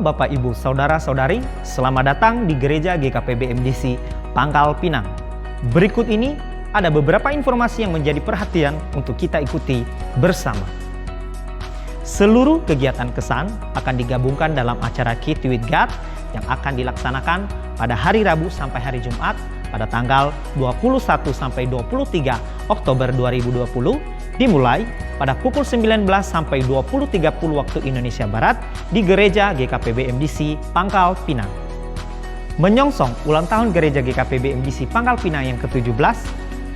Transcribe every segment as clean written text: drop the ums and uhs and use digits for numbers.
Shalom Bapak Ibu Saudara-saudari, selamat datang di Gereja GKPB MDC Pangkal Pinang. Berikut ini ada beberapa informasi yang menjadi perhatian untuk kita ikuti bersama. Seluruh kegiatan kesan akan digabungkan dalam acara Kit with God yang akan dilaksanakan pada hari Rabu sampai hari Jumat pada tanggal 21 sampai 23 Oktober 2020, dimulai pada pukul 19 sampai 20.30 waktu Indonesia Barat di Gereja GKPB MDC Pangkal Pinang. Menyongsong ulang tahun Gereja GKPB MDC Pangkal Pinang yang ke-17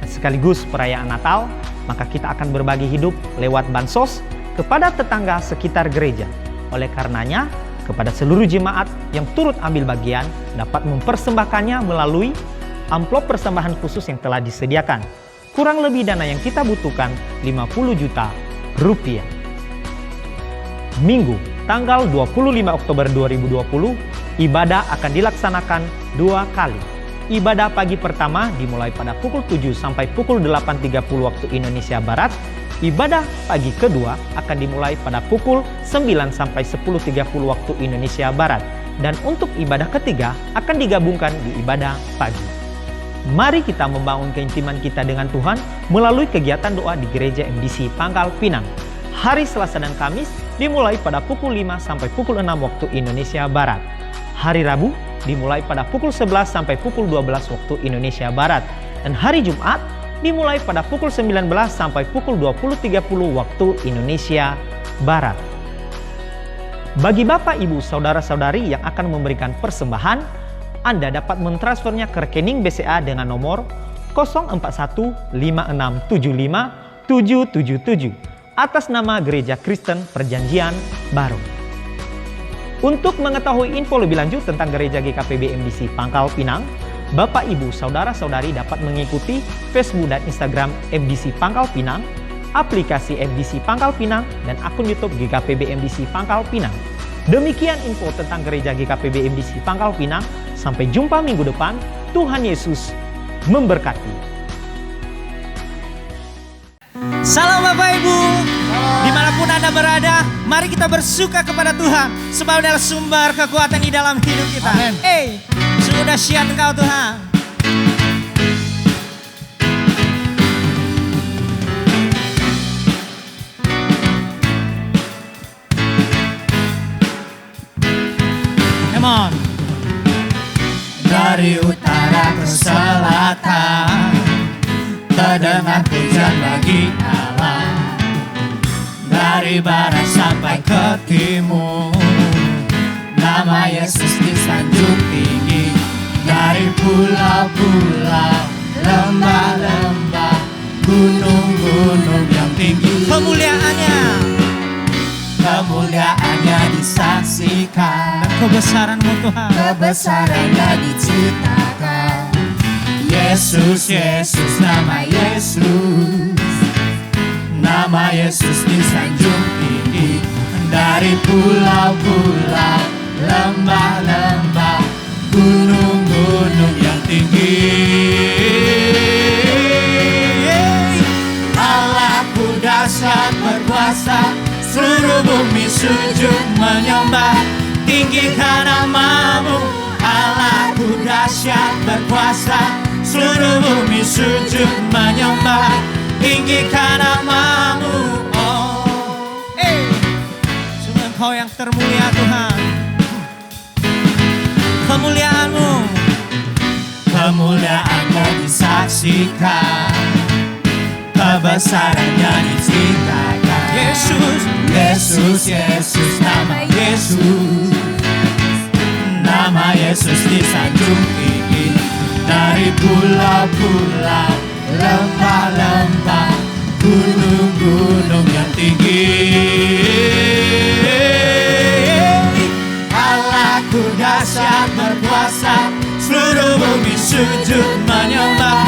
sekaligus perayaan Natal, maka kita akan berbagi hidup lewat bansos kepada tetangga sekitar gereja. Oleh karenanya, kepada seluruh jemaat yang turut ambil bagian dapat mempersembahkannya melalui amplop persembahan khusus yang telah disediakan. Kurang lebih dana yang kita butuhkan 50 juta rupiah. Minggu, tanggal 25 Oktober 2020, ibadah akan dilaksanakan 2 kali. Ibadah pagi pertama dimulai pada pukul 7 sampai pukul 8.30 waktu Indonesia Barat. Ibadah pagi kedua akan dimulai pada pukul 9 sampai 10.30 waktu Indonesia Barat. Dan untuk ibadah ketiga akan digabungkan di ibadah pagi. Mari kita membangun keintiman kita dengan Tuhan melalui kegiatan doa di Gereja MDC Pangkal Pinang. Hari Selasa dan Kamis dimulai pada pukul 5 sampai pukul 6 waktu Indonesia Barat. Hari Rabu dimulai pada pukul 11 sampai pukul 12 waktu Indonesia Barat. Dan hari Jumat dimulai pada pukul 19 sampai pukul 20.30 waktu Indonesia Barat. Bagi Bapak, Ibu, Saudara-saudari yang akan memberikan persembahan, Anda dapat mentransfernya ke rekening BCA dengan nomor 04156757777 atas nama Gereja Kristen Perjanjian Baru. Untuk mengetahui info lebih lanjut tentang Gereja GKPB MDC Pangkal Pinang, Bapak, Ibu, Saudara-saudari dapat mengikuti Facebook dan Instagram MDC Pangkal Pinang, aplikasi MDC Pangkal Pinang, dan akun YouTube GKPB MDC Pangkal Pinang. Demikian info tentang Gereja GKPB MDC Pangkal Pinang. Sampai jumpa minggu depan. Tuhan Yesus memberkati. Salam Bapak Ibu, dimanapun Anda berada, mari kita bersuka kepada Tuhan, sebab adalah sumber kekuatan di dalam hidup kita. Amin. Sudah siap engkau Tuhan? Come on. Dari utara ke selatan terdengar pujian bagi Allah. Dari barat sampai ke timur nama Yesus disanjung tinggi. Dari pulau-pulau, lembah-lembah, gunung-gunung yang tinggi, kemuliaannya disaksikan, Kebesaran-Mu Tuhan, kebesarannya diceritakan. Yesus, Yesus, nama Yesus disanjung tinggi. Dari pulau-pulau, lembah-lembah, gunung-gunung yang tinggi. Allahku dahsyat berkuasa, seluruh bumi sujud menyembah, tinggikan nama-Mu. Allahku dahsyat berkuasa, seluruh bumi sujud menyembah, tinggikan nama-Mu. sungguh Engkau yang termulia Tuhan. Kemuliaan-Mu disaksikan, kebesarannya diceritakan. Yesus, Yesus, Yesus, nama Yesus disanjung tinggi. Dari pulau-pulau, lembah-lembah, gunung-gunung yang tinggi. Allahku dahsyat berkuasa, seluruh bumi sujud menyembah,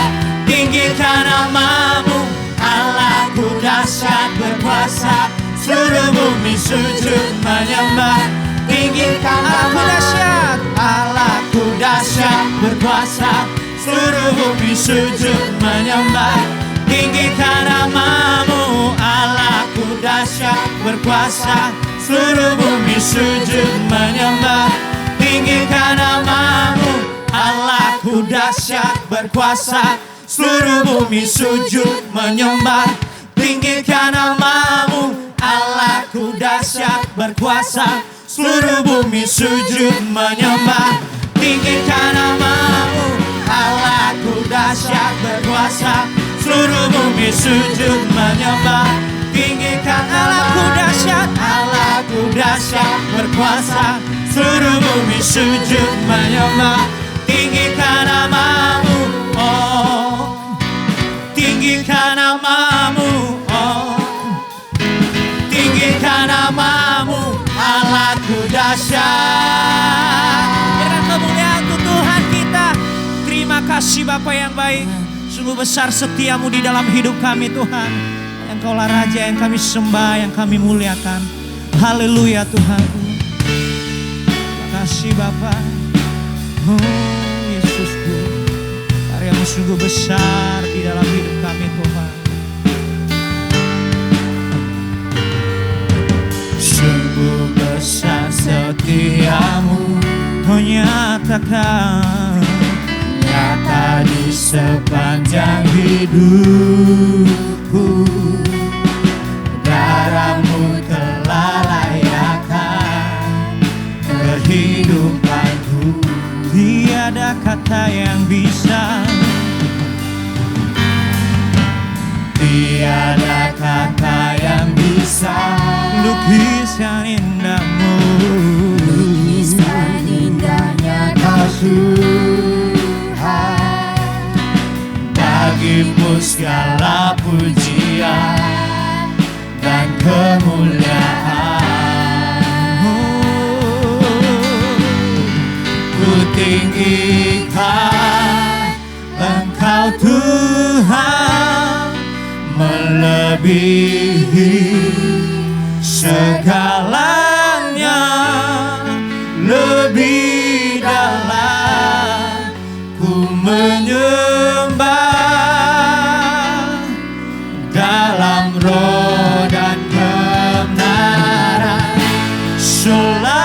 tinggikan nama-Mu. Allahku dahsyat berkuasa, seluruh bumi sujud menyembah, tinggikan nama-Mu. Allahku dahsyat berkuasa, seluruh bumi sujud menyembah, tinggikan nama-Mu. Allahku dahsyat berkuasa, seluruh bumi sujud menyembah. Tinggikan namamu, Allahku dahsyat berkuasa, seluruh bumi sujud menyembah. Tinggikan namamu, Allahku dahsyat berkuasa, seluruh bumi sujud menyembah. Tinggikan namamu, Allahku dahsyat berkuasa, seluruh bumi sujud menyembah. Tinggikan Allahku dahsyat, Allahku dahsyat berkuasa, seluruh bumi sujud menyembah. Tinggikan namamu, oh, tinggikan namamu, oh, tinggikan namamu, Allahku dahsyat. Biarkan kemuliaan untuk Tuhan kita. Terima kasih Bapa yang baik. Sungguh besar setiamu di dalam hidup kami Tuhan. Yang Kaulah Raja yang kami sembah, yang kami muliakan. Haleluya Tuhan. Terima kasih Bapa. Oh Yesusku, karyamu sungguh besar di dalam hidup kami Tuhan. Sungguh besar setiamu, Kau nyatakan nyata di sepanjang hidupku. Darahmu telah layakkan kehidupanku. tiada kata yang bisa, tiada kata yang bisa lukiskan indahmu, lukiskan indahnya Kau Tuhan. Bagimu segala pujian dan kemuliaan. Ku tinggikan Engkau Tuhan, melebihi segalanya, lebih dalam ku menyembah dalam roh dan kebenaran selamanya.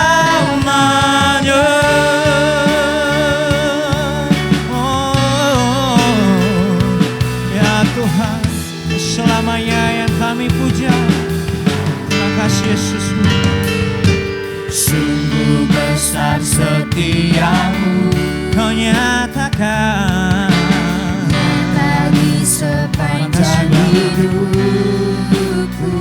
oh ya Tuhan, selamanya yang kami puja. Terima kasih Yesus. Sungguh besar setiamu, Kau nyatakan di sepanjang hidupku.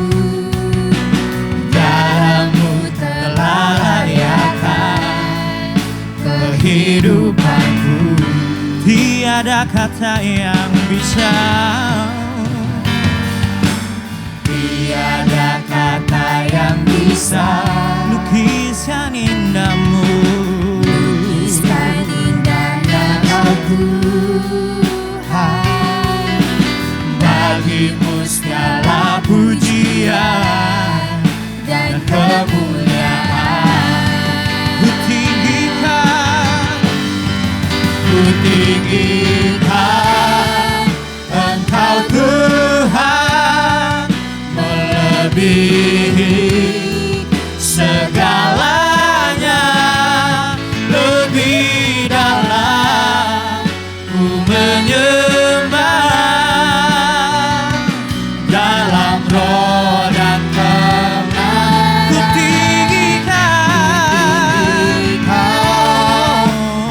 Darahmu telah layakkan kehidupanku. tiada kata yang bisa, tiada kata yang bisa lukiskan indahmu, lukiskan indahnya Kau Tuhan. Bagimu segala pujian dan kemuliaan. ku tinggikan, Ku tinggikan Engkau Tuhan, melebihi segalanya, lebih dalam ku menyembah dalam roh dan kebenaran. ku tinggikan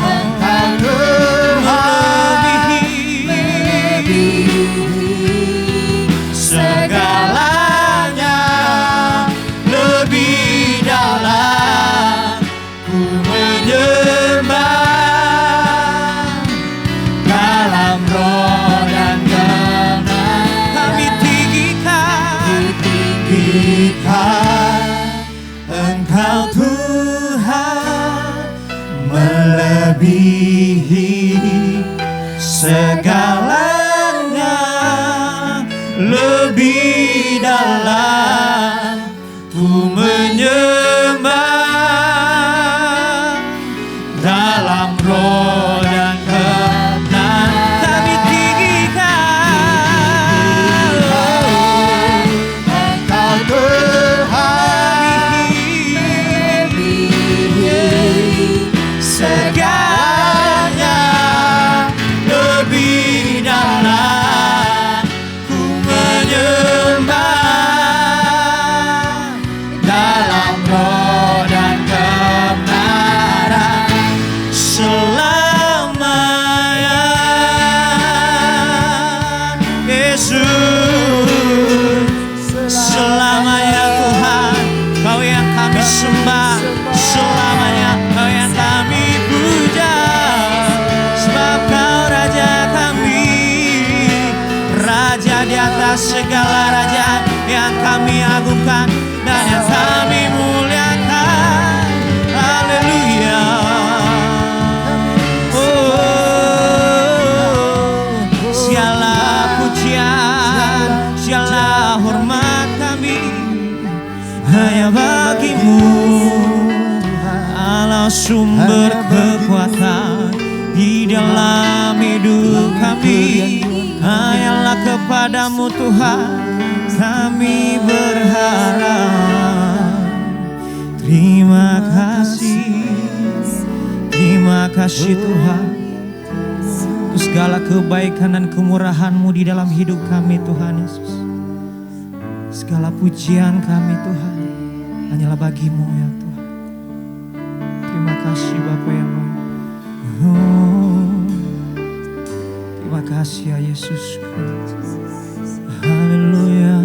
Engkau Tuhan, melebihi segalanya, lebih dalam ku menyembah dalam roh dan kebenaran. kami tinggikan, Tinggikan Engkau Tuhan, melebihi segalanya, lebih dalam ku menyembah dalam roh dan kebenaran. kami tinggikan, Engkau Tuhan, segala raja yang kami agungkan dan yang kami muliakan. Haleluya. Segala pujian, segala hormat kami hanya bagimu, Allah sumber kekuatan di dalam hidup kami. Hanyalah kepadamu Tuhan kami berharap. Terima kasih Tuhan untuk segala kebaikan dan kemurahan-Mu di dalam hidup kami Tuhan Yesus. Segala pujian kami Tuhan hanyalah bagi-Mu ya Tuhan. Terima kasih Bapa yang baik. Terima kasih ya Yesus. Haleluya.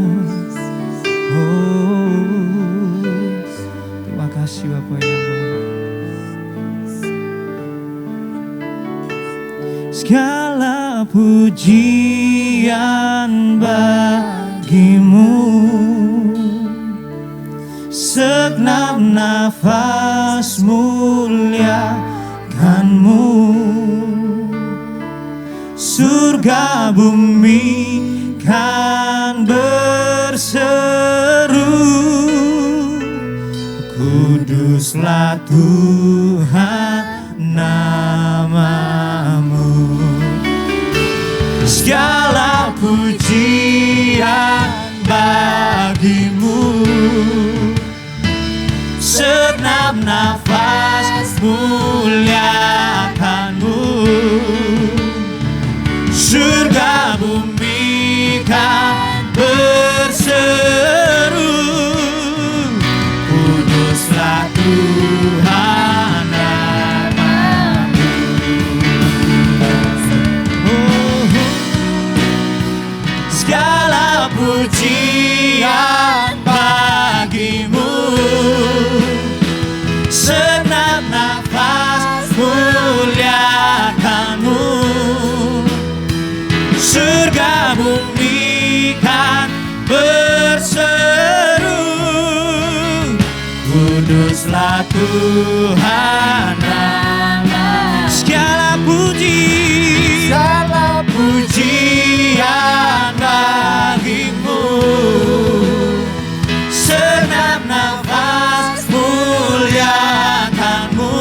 Terima kasih Bapa yang baik. Segala pujian bagi-Mu, segenap nafas muliakan-Mu. Surga bumi kan berseru, kuduslah Tuhan nama-Mu. Segala pujian bagi-Mu, segenap nafas muliakan-Mu. Surga bumi kan berseru, kuduslah Tuhan nama-Mu. Segala pujian bagi-Mu, segenap nafas muliakan-Mu. Surga bumi kan berseru, kuduslah Tuhan nama-Mu. Segala pujian bagi-Mu, segenap nafas muliakan-Mu.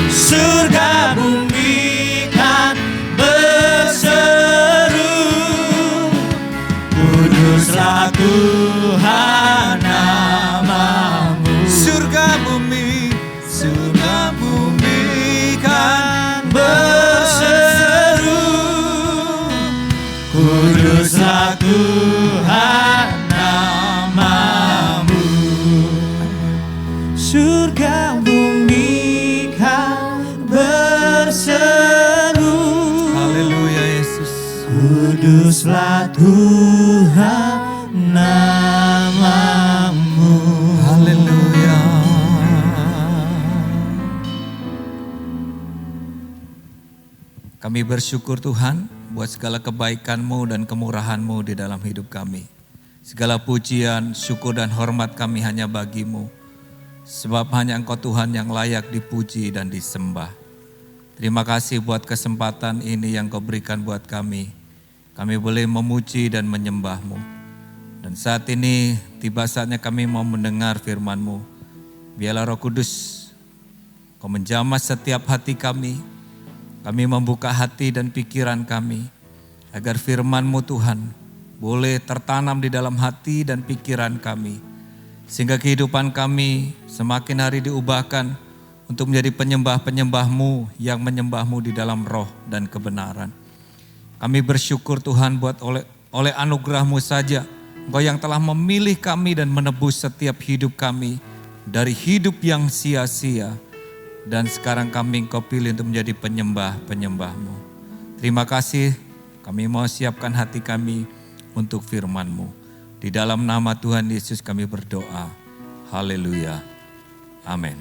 Surga bumi kan berseru, kuduslah Tuhan nama-Mu. Surga bumi kan berseru, kuduslah Tuhan nama-Mu. Surga bumi kan berseru. Haleluya Yesus. Kuduslah Tuhan nama-Mu. Haleluya. Kami bersyukur Tuhan buat segala kebaikan-Mu dan kemurahan-Mu di dalam hidup kami. Segala pujian, syukur dan hormat kami hanya bagi-Mu. Sebab hanya Engkau Tuhan yang layak dipuji dan disembah. Terima kasih buat kesempatan ini yang Kau berikan buat kami. Kami boleh memuji dan menyembah-Mu. Dan saat ini tiba saatnya kami mau mendengar firman-Mu. Biarlah Roh Kudus Kau menjamah setiap hati kami. Kami membuka hati dan pikiran kami. Agar firman-Mu Tuhan boleh tertanam di dalam hati dan pikiran kami. Sehingga kehidupan kami semakin hari diubahkan untuk menjadi penyembah-penyembah-Mu yang menyembah-Mu di dalam roh dan kebenaran. Kami bersyukur Tuhan buat oleh anugerah-Mu saja. Engkau yang telah memilih kami dan menebus setiap hidup kami dari hidup yang sia-sia. Dan sekarang kami Engkau pilih untuk menjadi penyembah-penyembah-Mu. Terima kasih, kami mau siapkan hati kami untuk firman-Mu. Di dalam nama Tuhan Yesus kami berdoa. Haleluya. Amin.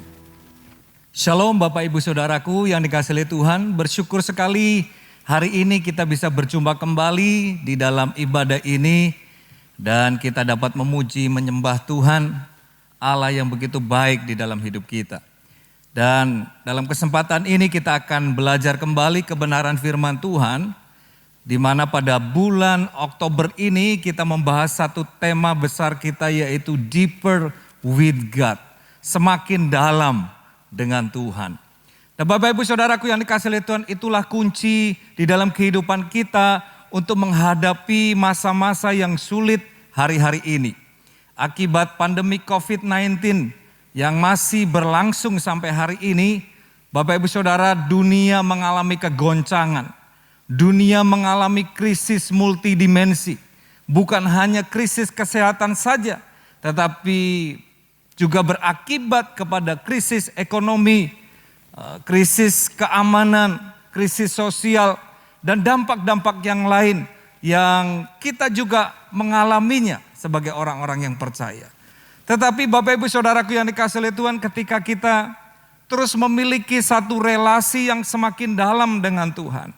Shalom Bapak Ibu Saudaraku yang dikasihi Tuhan. Bersyukur sekali hari ini kita bisa berjumpa kembali di dalam ibadah ini dan kita dapat memuji, menyembah Tuhan Allah yang begitu baik di dalam hidup kita. Dan dalam kesempatan ini kita akan belajar kembali kebenaran firman Tuhan, di mana pada bulan Oktober ini kita membahas satu tema besar kita, yaitu Deeper with God, semakin dalam dengan Tuhan. Dan Bapak Ibu Saudaraku yang dikasihi oleh Tuhan, itulah kunci di dalam kehidupan kita untuk menghadapi masa-masa yang sulit hari-hari ini. Akibat pandemi COVID-19 yang masih berlangsung sampai hari ini, Bapak Ibu Saudara, dunia mengalami kegoncangan. Dunia mengalami krisis multidimensi. Bukan hanya krisis kesehatan saja, tetapi juga berakibat kepada krisis ekonomi, krisis keamanan, krisis sosial, dan dampak-dampak yang lain yang kita juga mengalaminya sebagai orang-orang yang percaya. Tetapi Bapak Ibu Saudaraku yang dikasihi oleh Tuhan, ketika kita terus memiliki satu relasi yang semakin dalam dengan Tuhan,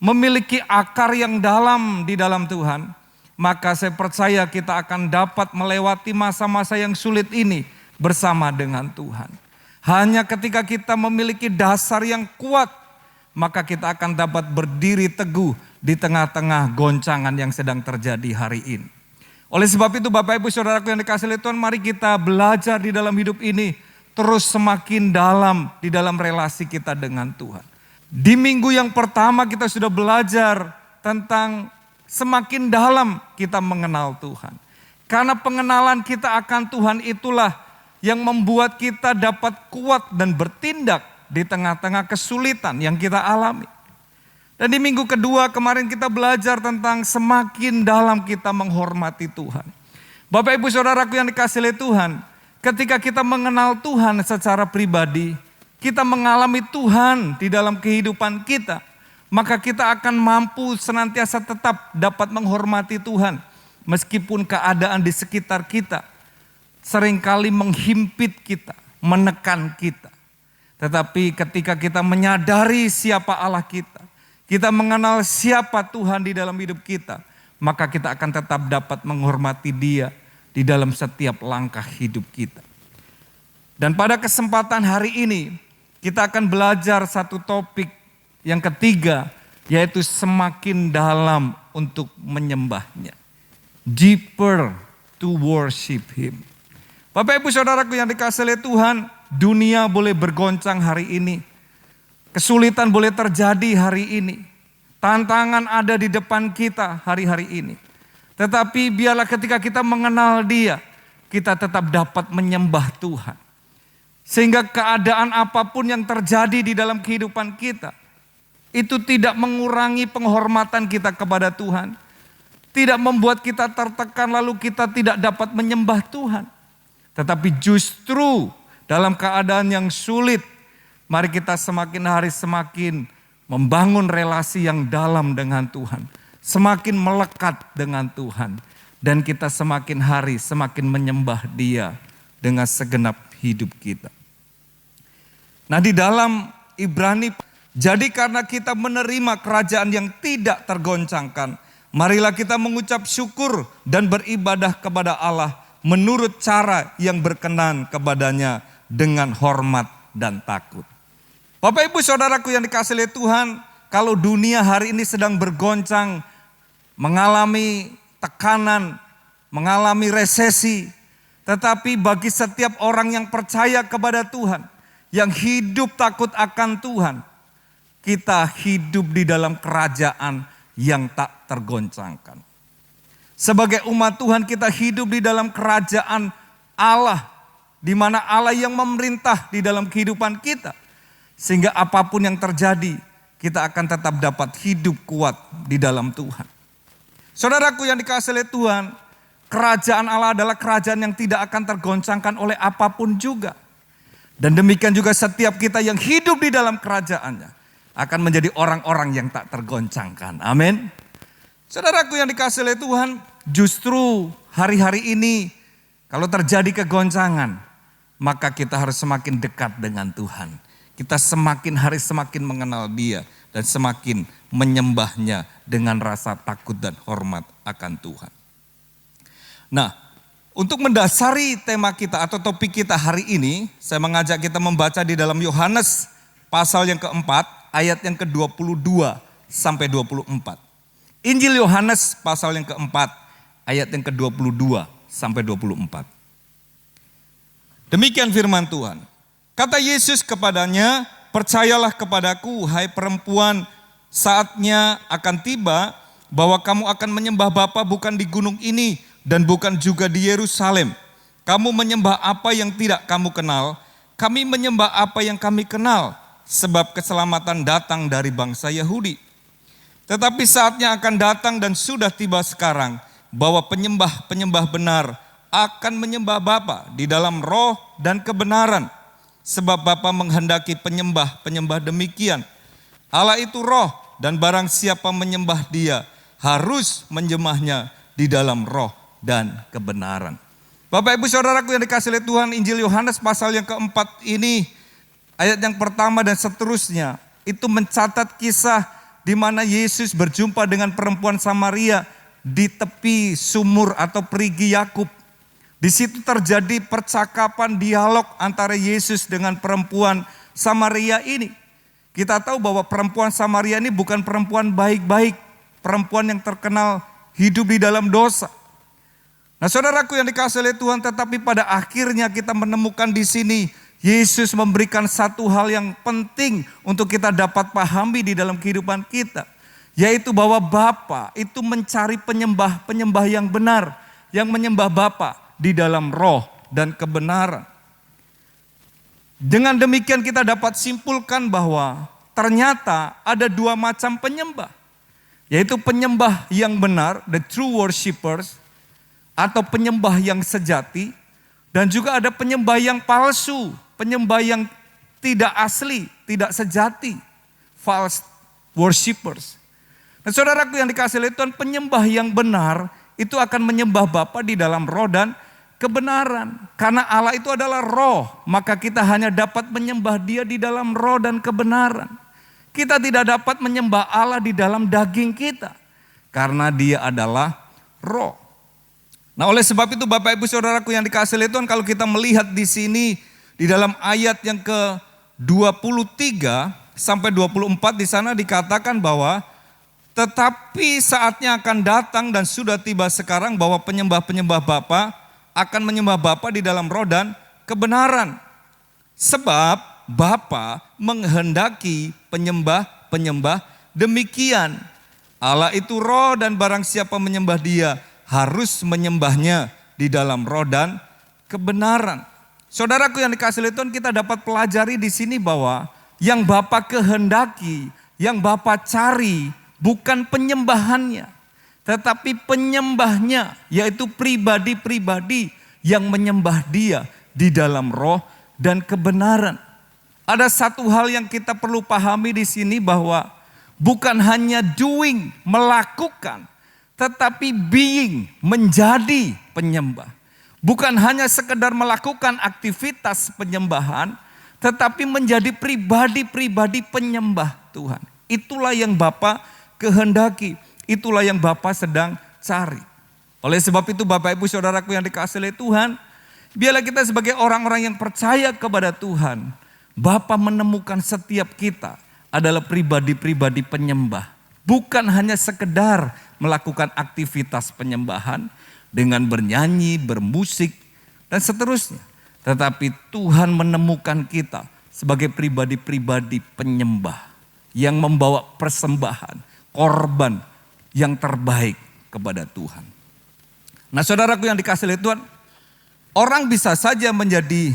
memiliki akar yang dalam di dalam Tuhan, maka saya percaya kita akan dapat melewati masa-masa yang sulit ini bersama dengan Tuhan. Hanya ketika kita memiliki dasar yang kuat, maka kita akan dapat berdiri teguh di tengah-tengah goncangan yang sedang terjadi hari ini. Oleh sebab itu Bapak Ibu Saudaraku yang dikasihi oleh Tuhan, mari kita belajar di dalam hidup ini terus semakin dalam di dalam relasi kita dengan Tuhan. Di minggu yang pertama kita sudah belajar tentang semakin dalam kita mengenal Tuhan. Karena pengenalan kita akan Tuhan itulah yang membuat kita dapat kuat dan bertindak di tengah-tengah kesulitan yang kita alami. Dan di minggu kedua kemarin kita belajar tentang semakin dalam kita menghormati Tuhan. Bapak Ibu Saudaraku yang dikasihi oleh Tuhan, ketika kita mengenal Tuhan secara pribadi, kita mengalami Tuhan di dalam kehidupan kita, maka kita akan mampu senantiasa tetap dapat menghormati Tuhan. Meskipun keadaan di sekitar kita seringkali menghimpit kita, menekan kita. Tetapi ketika kita menyadari siapa Allah kita, kita mengenal siapa Tuhan di dalam hidup kita, maka kita akan tetap dapat menghormati Dia di dalam setiap langkah hidup kita. Dan pada kesempatan hari ini, kita akan belajar satu topik yang ketiga, yaitu semakin dalam untuk menyembahnya. Deeper to worship Him. Bapak Ibu Saudaraku yang dikasihi oleh Tuhan, dunia boleh bergoncang hari ini. Kesulitan boleh terjadi hari ini. Tantangan ada di depan kita hari-hari ini. Tetapi biarlah ketika kita mengenal Dia, kita tetap dapat menyembah Tuhan. Sehingga keadaan apapun yang terjadi di dalam kehidupan kita, itu tidak mengurangi penghormatan kita kepada Tuhan. Tidak membuat kita tertekan lalu kita tidak dapat menyembah Tuhan. Tetapi justru dalam keadaan yang sulit, mari kita semakin hari semakin membangun relasi yang dalam dengan Tuhan. Semakin melekat dengan Tuhan. Dan kita semakin hari semakin menyembah Dia dengan segenap hidup kita. Nah di dalam Ibrani, jadi karena kita menerima kerajaan yang tidak tergoncangkan, marilah kita mengucap syukur dan beribadah kepada Allah menurut cara yang berkenan kepadanya dengan hormat dan takut. Bapak Ibu Saudaraku yang dikasihi oleh Tuhan, kalau dunia hari ini sedang bergoncang, mengalami tekanan, mengalami resesi, tetapi bagi setiap orang yang percaya kepada Tuhan, yang hidup takut akan Tuhan, kita hidup di dalam kerajaan yang tak tergoncangkan. Sebagai umat Tuhan kita hidup di dalam kerajaan Allah, di mana Allah yang memerintah di dalam kehidupan kita. Sehingga apapun yang terjadi, kita akan tetap dapat hidup kuat di dalam Tuhan. Saudaraku yang dikasihi oleh Tuhan, kerajaan Allah adalah kerajaan yang tidak akan tergoncangkan oleh apapun juga. Dan demikian juga setiap kita yang hidup di dalam kerajaannya akan menjadi orang-orang yang tak tergoncangkan. Amin. Saudaraku yang dikasihi oleh Tuhan, justru hari-hari ini kalau terjadi kegoncangan, maka kita harus semakin dekat dengan Tuhan. Kita semakin hari semakin mengenal Dia dan semakin menyembahnya dengan rasa takut dan hormat akan Tuhan. Nah, untuk mendasari tema kita atau topik kita hari ini, saya mengajak kita membaca di dalam Yohanes pasal yang keempat, ayat yang ke-22 sampai 24. Injil Yohanes pasal yang keempat, ayat yang ke-22 sampai 24. Demikian firman Tuhan. Kata Yesus kepadanya, percayalah kepadaku, hai perempuan, saatnya akan tiba bahwa kamu akan menyembah Bapa bukan di gunung ini dan bukan juga di Yerusalem. Kamu menyembah apa yang tidak kamu kenal, kami menyembah apa yang kami kenal, sebab keselamatan datang dari bangsa Yahudi. Tetapi saatnya akan datang dan sudah tiba sekarang, bahwa penyembah-penyembah benar akan menyembah Bapa di dalam roh dan kebenaran. Sebab Bapa menghendaki penyembah-penyembah demikian. Allah itu roh, dan barang siapa menyembah Dia harus menyembahnya di dalam roh dan kebenaran. Bapak Ibu Saudaraku yang dikasihi oleh Tuhan, Injil Yohanes pasal yang keempat ini, ayat yang pertama dan seterusnya, itu mencatat kisah di mana Yesus berjumpa dengan perempuan Samaria di tepi sumur atau perigi Yakub. Di situ terjadi percakapan dialog antara Yesus dengan perempuan Samaria ini. Kita tahu bahwa perempuan Samaria ini bukan perempuan baik-baik, perempuan yang terkenal hidup di dalam dosa. Nah, saudaraku yang dikasihi oleh Tuhan, tetapi pada akhirnya kita menemukan di sini Yesus memberikan satu hal yang penting untuk kita dapat pahami di dalam kehidupan kita, yaitu bahwa Bapa itu mencari penyembah-penyembah yang benar, yang menyembah Bapa di dalam roh dan kebenaran. Dengan demikian kita dapat simpulkan bahwa ternyata ada dua macam penyembah, yaitu penyembah yang benar, the true worshipers, atau penyembah yang sejati, dan juga ada penyembah yang palsu, penyembah yang tidak asli, tidak sejati, false worshipers. Nah, saudaraku yang dikasihi oleh Tuhan, penyembah yang benar itu akan menyembah Bapa di dalam roh dan kebenaran. Karena Allah itu adalah roh, maka kita hanya dapat menyembah Dia di dalam roh dan kebenaran. Kita tidak dapat menyembah Allah di dalam daging kita, karena Dia adalah roh. Nah, oleh sebab itu Bapak Ibu Saudaraku yang dikasihi oleh Tuhan, kalau kita melihat di sini di dalam ayat yang ke-23 sampai 24, di sana dikatakan bahwa tetapi saatnya akan datang dan sudah tiba sekarang bahwa penyembah-penyembah Bapa akan menyembah Bapa di dalam roh dan kebenaran. Sebab Bapa menghendaki penyembah-penyembah demikian. Allah itu roh, dan barang siapa menyembah Dia harus menyembahnya di dalam roh dan kebenaran. Saudaraku yang dikasihi oleh Tuhan, kita dapat pelajari di sini bahwa yang Bapa kehendaki, yang Bapa cari, bukan penyembahannya, tetapi penyembahnya, yaitu pribadi-pribadi yang menyembah Dia di dalam roh dan kebenaran. Ada satu hal yang kita perlu pahami di sini, bahwa bukan hanya doing, melakukan, tetapi being, menjadi penyembah. Bukan hanya sekedar melakukan aktivitas penyembahan, tetapi menjadi pribadi-pribadi penyembah Tuhan. Itulah yang Bapa kehendaki, itulah yang Bapa sedang cari. Oleh sebab itu Bapak Ibu Saudaraku yang dikasihi oleh Tuhan, biarlah kita sebagai orang-orang yang percaya kepada Tuhan, Bapa menemukan setiap kita adalah pribadi-pribadi penyembah. Bukan hanya sekedar melakukan aktivitas penyembahan dengan bernyanyi, bermusik, dan seterusnya. Tetapi Tuhan menemukan kita sebagai pribadi-pribadi penyembah yang membawa persembahan, korban yang terbaik kepada Tuhan. Nah, saudaraku yang dikasihi oleh Tuhan, orang bisa saja menjadi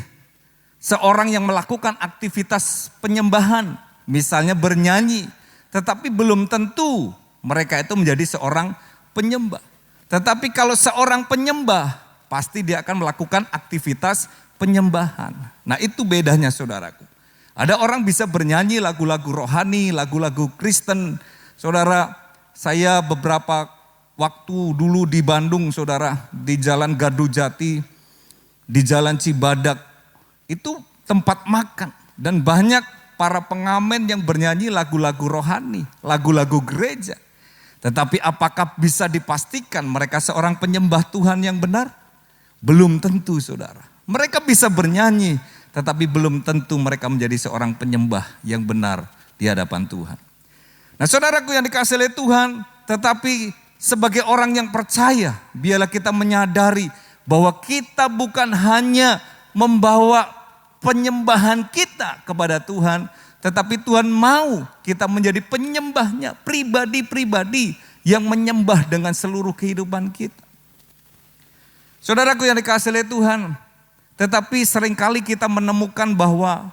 seorang yang melakukan aktivitas penyembahan, misalnya bernyanyi, tetapi belum tentu mereka itu menjadi seorang penyembah. Tetapi kalau seorang penyembah, pasti dia akan melakukan aktivitas penyembahan. Nah, itu bedanya saudaraku. Ada orang bisa bernyanyi lagu-lagu rohani, lagu-lagu Kristen. Saudara, saya beberapa waktu dulu di Bandung, saudara, di Jalan Gardu Jati, di Jalan Cibadak, itu tempat makan. Dan banyak para pengamen yang bernyanyi lagu-lagu rohani, lagu-lagu gereja. Tetapi apakah bisa dipastikan mereka seorang penyembah Tuhan yang benar? Belum tentu, saudara. Mereka bisa bernyanyi, tetapi belum tentu mereka menjadi seorang penyembah yang benar di hadapan Tuhan. Nah, saudaraku yang dikasihi oleh Tuhan, tetapi sebagai orang yang percaya, biarlah kita menyadari bahwa kita bukan hanya membawa penyembahan kita kepada Tuhan, tetapi Tuhan mau kita menjadi penyembahnya, pribadi-pribadi yang menyembah dengan seluruh kehidupan kita. Saudaraku yang dikasihi oleh Tuhan, tetapi seringkali kita menemukan bahwa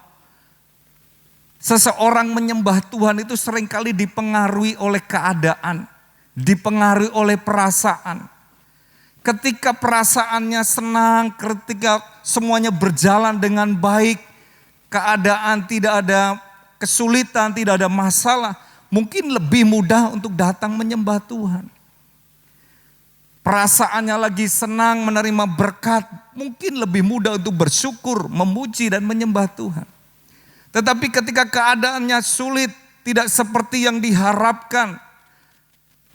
seseorang menyembah Tuhan itu seringkali dipengaruhi oleh keadaan, dipengaruhi oleh perasaan. Ketika perasaannya senang, ketika semuanya berjalan dengan baik, keadaan tidak ada kesulitan, tidak ada masalah, mungkin lebih mudah untuk datang menyembah Tuhan. Perasaannya lagi senang menerima berkat, mungkin lebih mudah untuk bersyukur, memuji dan menyembah Tuhan. Tetapi ketika keadaannya sulit, tidak seperti yang diharapkan,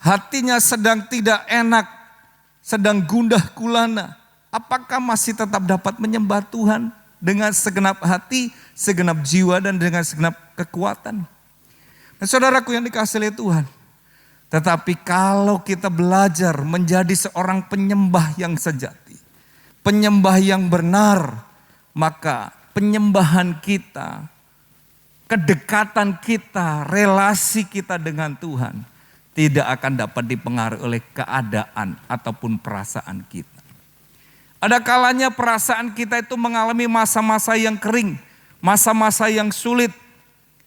hatinya sedang tidak enak, sedang gundah gulana, apakah masih tetap dapat menyembah Tuhan dengan segenap hati, segenap jiwa dan dengan segenap kekuatan? Nah, saudaraku yang dikasihi oleh Tuhan, tetapi kalau kita belajar menjadi seorang penyembah yang sejati, penyembah yang benar, maka penyembahan kita, kedekatan kita, relasi kita dengan Tuhan tidak akan dapat dipengaruhi oleh keadaan ataupun perasaan kita. Ada kalanya perasaan kita itu mengalami masa-masa yang kering, masa-masa yang sulit.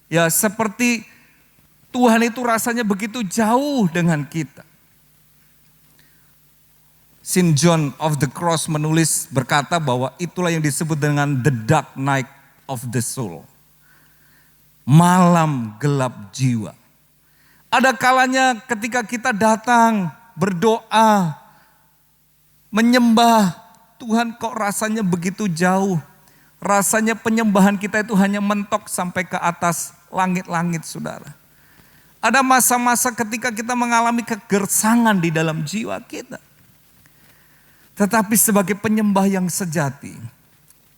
Ya, seperti Tuhan itu rasanya begitu jauh dengan kita. Saint John of the Cross menulis berkata bahwa itulah yang disebut dengan the dark night of the soul. Malam gelap jiwa. Ada kalanya ketika kita datang berdoa, menyembah, Tuhan kok rasanya begitu jauh. Rasanya penyembahan kita itu hanya mentok sampai ke atas langit-langit, saudara. Ada masa-masa ketika kita mengalami kegersangan di dalam jiwa kita. Tetapi sebagai penyembah yang sejati,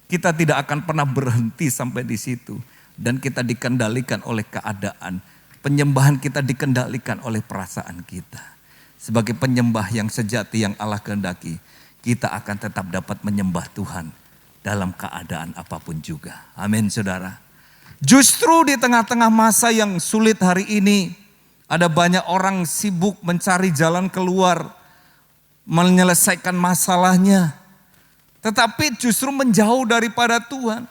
kita tidak akan pernah berhenti sampai di situ. Dan kita dikendalikan oleh keadaan. Penyembahan kita dikendalikan oleh perasaan kita. Sebagai penyembah yang sejati yang Allah kehendaki, kita akan tetap dapat menyembah Tuhan dalam keadaan apapun juga. Amin, saudara. Justru di tengah-tengah masa yang sulit hari ini, ada banyak orang sibuk mencari jalan keluar, menyelesaikan masalahnya. Tetapi justru menjauh daripada Tuhan.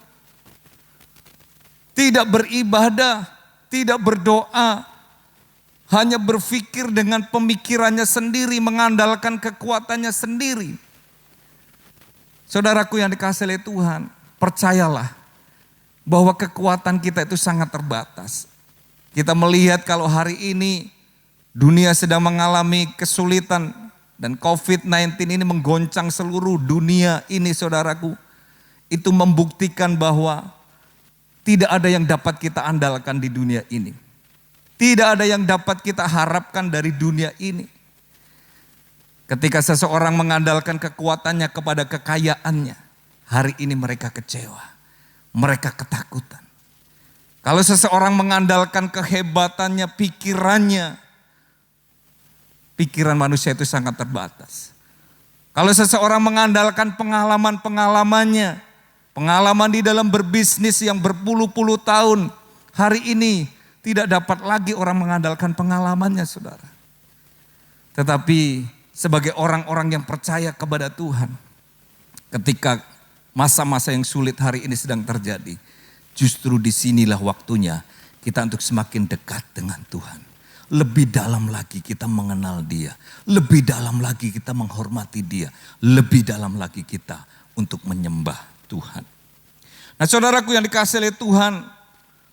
Tidak beribadah, tidak berdoa, hanya berpikir dengan pemikirannya sendiri, mengandalkan kekuatannya sendiri. Saudaraku yang dikasihi oleh Tuhan, percayalah bahwa kekuatan kita itu sangat terbatas. Kita melihat kalau hari ini dunia sedang mengalami kesulitan dan COVID-19 ini menggoncang seluruh dunia ini, saudaraku. Itu membuktikan bahwa tidak ada yang dapat kita andalkan di dunia ini. Tidak ada yang dapat kita harapkan dari dunia ini. Ketika seseorang mengandalkan kekuatannya kepada kekayaannya, hari ini mereka kecewa. Mereka ketakutan. Kalau seseorang mengandalkan kehebatannya, pikirannya, pikiran manusia itu sangat terbatas. Kalau seseorang mengandalkan pengalaman-pengalamannya, pengalaman di dalam berbisnis yang berpuluh-puluh tahun, hari ini tidak dapat lagi orang mengandalkan pengalamannya, saudara. Tetapi sebagai orang-orang yang percaya kepada Tuhan, ketika masa-masa yang sulit hari ini sedang terjadi, justru disinilah waktunya kita untuk semakin dekat dengan Tuhan. Lebih dalam lagi kita mengenal Dia, lebih dalam lagi kita menghormati Dia, lebih dalam lagi kita untuk menyembah Tuhan. Nah, saudaraku yang dikasihi oleh Tuhan,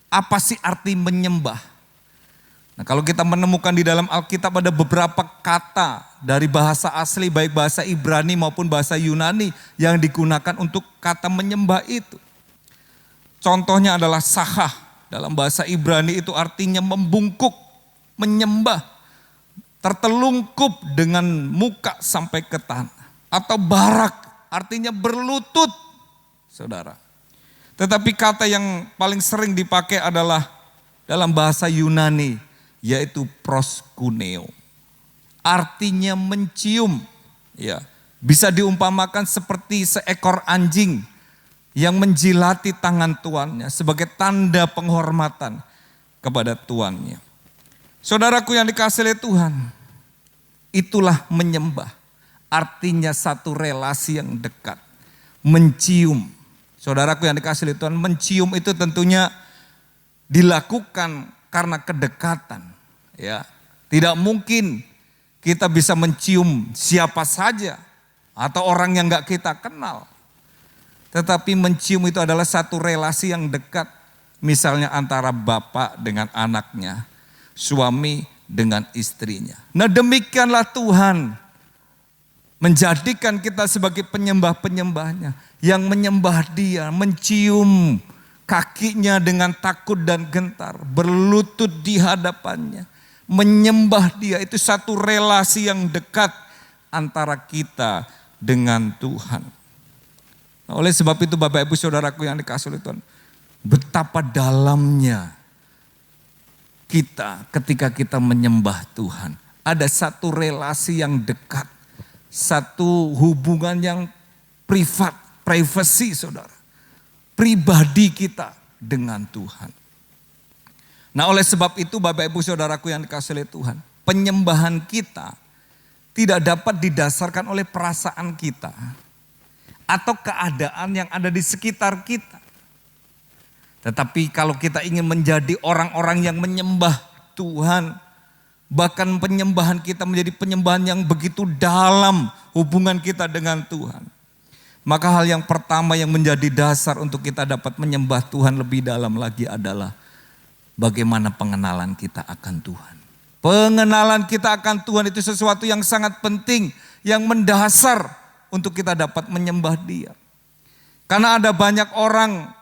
apa sih arti menyembah? Nah, kalau kita menemukan di dalam Alkitab ada beberapa kata dari bahasa asli, baik bahasa Ibrani maupun bahasa Yunani yang digunakan untuk kata menyembah itu. Contohnya adalah sahah, Dalam bahasa Ibrani itu artinya membungkuk, menyembah, tertelungkup dengan muka sampai ke tanah. Atau barak, artinya berlutut, saudara. Tetapi kata yang paling sering dipakai adalah dalam bahasa Yunani, yaitu proskuneo. Artinya mencium, ya. Bisa diumpamakan seperti seekor anjing yang menjilati tangan tuannya sebagai tanda penghormatan kepada tuannya. Saudaraku yang dikasihi oleh Tuhan, itulah menyembah. Artinya satu relasi yang dekat. Mencium. Saudaraku yang dikasihi oleh Tuhan, mencium itu tentunya dilakukan karena kedekatan. Ya, tidak mungkin kita bisa mencium siapa saja atau orang yang gak kita kenal. Tetapi mencium itu adalah satu relasi yang dekat. Misalnya antara bapak dengan anaknya, suami dengan istrinya. Nah, demikianlah Tuhan menjadikan kita sebagai penyembah-penyembahnya. Yang menyembah Dia, mencium kakinya dengan takut dan gentar. Berlutut di hadapannya. Menyembah Dia, itu satu relasi yang dekat antara kita dengan Tuhan. Nah, oleh sebab itu Bapak Ibu Saudaraku yang dikasihi oleh Tuhan, betapa dalamnya kita ketika kita menyembah Tuhan. Ada satu relasi yang dekat. Satu hubungan yang privat, privasi saudara. Pribadi kita dengan Tuhan. Nah, oleh sebab itu Bapak Ibu Saudaraku yang dikasihi oleh Tuhan, penyembahan kita tidak dapat didasarkan oleh perasaan kita atau keadaan yang ada di sekitar kita. Tetapi kalau kita ingin menjadi orang-orang yang menyembah Tuhan, bahkan penyembahan kita menjadi penyembahan yang begitu dalam hubungan kita dengan Tuhan, maka hal yang pertama yang menjadi dasar untuk kita dapat menyembah Tuhan lebih dalam lagi adalah bagaimana pengenalan kita akan Tuhan. Pengenalan kita akan Tuhan itu sesuatu yang sangat penting, yang mendasar untuk kita dapat menyembah Dia. Karena ada banyak orang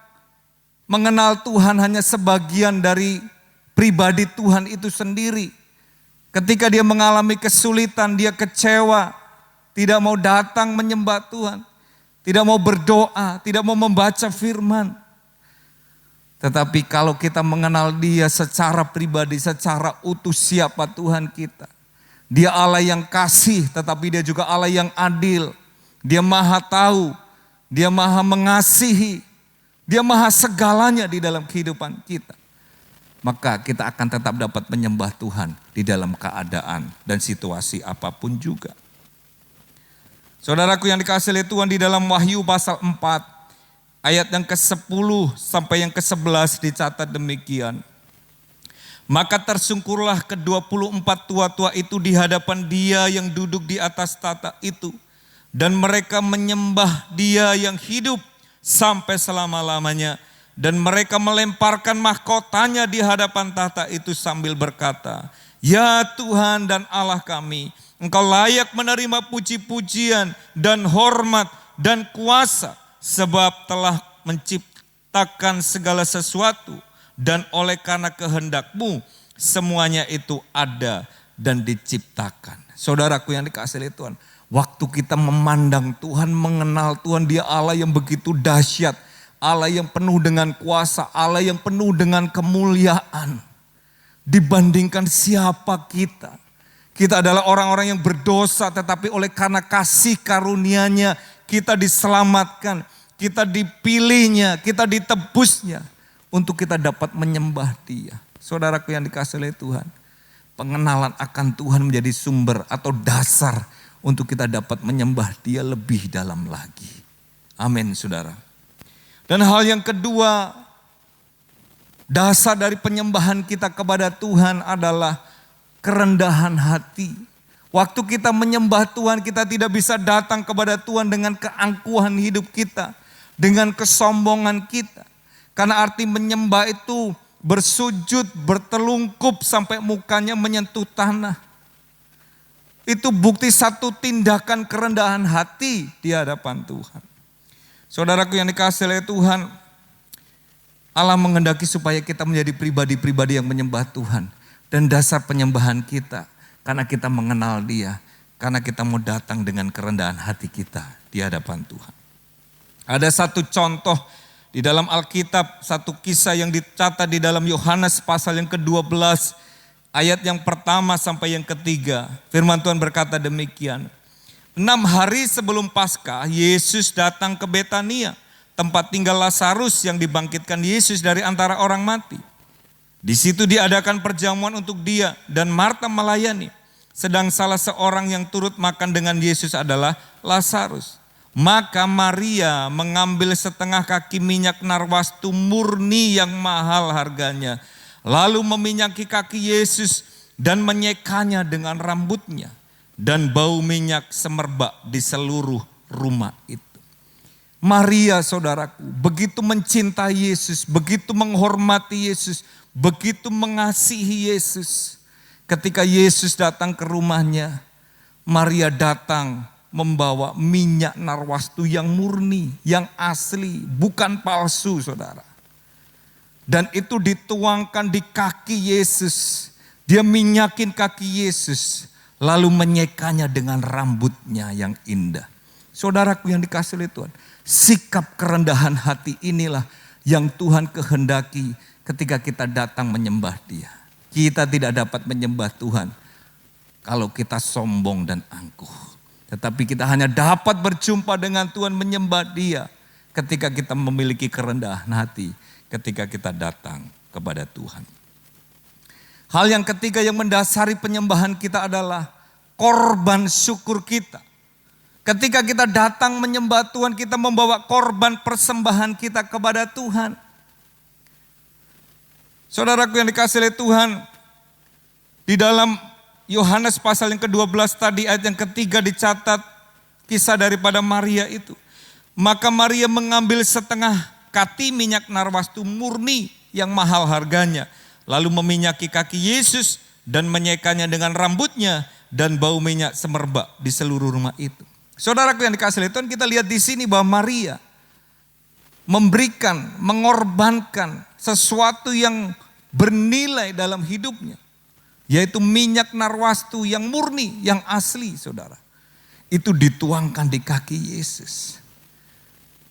mengenal Tuhan hanya sebagian dari pribadi Tuhan itu sendiri. Ketika dia mengalami kesulitan, dia kecewa, tidak mau datang menyembah Tuhan, tidak mau berdoa, tidak mau membaca firman. Tetapi kalau kita mengenal Dia secara pribadi, secara utuh siapa Tuhan kita. Dia Allah yang kasih, tetapi Dia juga Allah yang adil. Dia maha tahu, Dia maha mengasihi, Dia maha segalanya di dalam kehidupan kita. Maka kita akan tetap dapat menyembah Tuhan di dalam keadaan dan situasi apapun juga. Saudaraku yang dikasihi oleh Tuhan, di dalam Wahyu pasal 4 ayat yang ke-10 sampai yang ke-11 dicatat demikian. Maka tersungkurlah ke-24 tua-tua itu di hadapan Dia yang duduk di atas tahta itu. Dan mereka menyembah Dia yang hidup sampai selama-lamanya. Dan mereka melemparkan mahkotanya di hadapan tahta itu sambil berkata, Ya Tuhan dan Allah kami, Engkau layak menerima puji-pujian dan hormat dan kuasa, sebab telah menciptakan segala sesuatu, dan oleh karena kehendak-Mu semuanya itu ada dan diciptakan. Saudaraku yang dikasihi oleh Tuhan, waktu kita memandang Tuhan, mengenal Tuhan, Dia Allah yang begitu dahsyat, Allah yang penuh dengan kuasa, Allah yang penuh dengan kemuliaan. Dibandingkan siapa kita. Kita adalah orang-orang yang berdosa, tetapi oleh karena kasih karunia-Nya kita diselamatkan, kita dipilihnya, kita ditebusnya untuk kita dapat menyembah Dia. Saudaraku yang dikasihi oleh Tuhan, pengenalan akan Tuhan menjadi sumber atau dasar untuk kita dapat menyembah Dia lebih dalam lagi. Amin, saudara. Dan hal yang kedua, dasar dari penyembahan kita kepada Tuhan adalah kerendahan hati. Waktu kita menyembah Tuhan, kita tidak bisa datang kepada Tuhan dengan keangkuhan hidup kita, dengan kesombongan kita. Karena arti menyembah itu bersujud, bertelungkup sampai mukanya menyentuh tanah. Itu bukti satu tindakan kerendahan hati di hadapan Tuhan. Saudaraku yang dikasihi oleh Tuhan, Allah menghendaki supaya kita menjadi pribadi-pribadi yang menyembah Tuhan. Dan dasar penyembahan kita, karena kita mengenal Dia, karena kita mau datang dengan kerendahan hati kita di hadapan Tuhan. Ada satu contoh di dalam Alkitab, satu kisah yang dicatat di dalam Yohanes pasal yang ke-12, ayat yang pertama sampai yang ketiga. Firman Tuhan berkata demikian. 6 hari sebelum Paskah, Yesus datang ke Betania, tempat tinggal Lazarus yang dibangkitkan Yesus dari antara orang mati. Di situ diadakan perjamuan untuk dia dan Marta melayani. Sedang salah seorang yang turut makan dengan Yesus adalah Lazarus. Maka Maria mengambil setengah kaki minyak narwastu murni yang mahal harganya. Lalu meminyaki kaki Yesus dan menyekanya dengan rambutnya. Dan bau minyak semerbak di seluruh rumah itu. Maria saudaraku begitu mencintai Yesus, begitu menghormati Yesus, begitu mengasihi Yesus. Ketika Yesus datang ke rumahnya, Maria datang membawa minyak narwastu yang murni, yang asli, bukan palsu saudara. Dan itu dituangkan di kaki Yesus. Dia minyakin kaki Yesus, lalu menyekanya dengan rambutnya yang indah. Saudaraku yang dikasihi oleh Tuhan, sikap kerendahan hati inilah yang Tuhan kehendaki ketika kita datang menyembah Dia. Kita tidak dapat menyembah Tuhan kalau kita sombong dan angkuh. Tetapi kita hanya dapat berjumpa dengan Tuhan, menyembah Dia ketika kita memiliki kerendahan hati, ketika kita datang kepada Tuhan. Hal yang ketiga yang mendasari penyembahan kita adalah korban syukur kita. Ketika kita datang menyembah Tuhan, kita membawa korban persembahan kita kepada Tuhan. Saudaraku yang dikasihi oleh Tuhan, di dalam Yohanes pasal yang ke-12 tadi ayat yang ketiga dicatat kisah daripada Maria itu. Maka Maria mengambil setengah kati minyak narwastu murni yang mahal harganya. Lalu meminyaki kaki Yesus dan menyekanya dengan rambutnya dan bau minyak semerbak di seluruh rumah itu. Saudaraku yang dikasihi oleh Tuhan, kita lihat di sini bahwa Maria memberikan, mengorbankan sesuatu yang bernilai dalam hidupnya. Yaitu minyak narwastu yang murni, yang asli saudara. Itu dituangkan di kaki Yesus.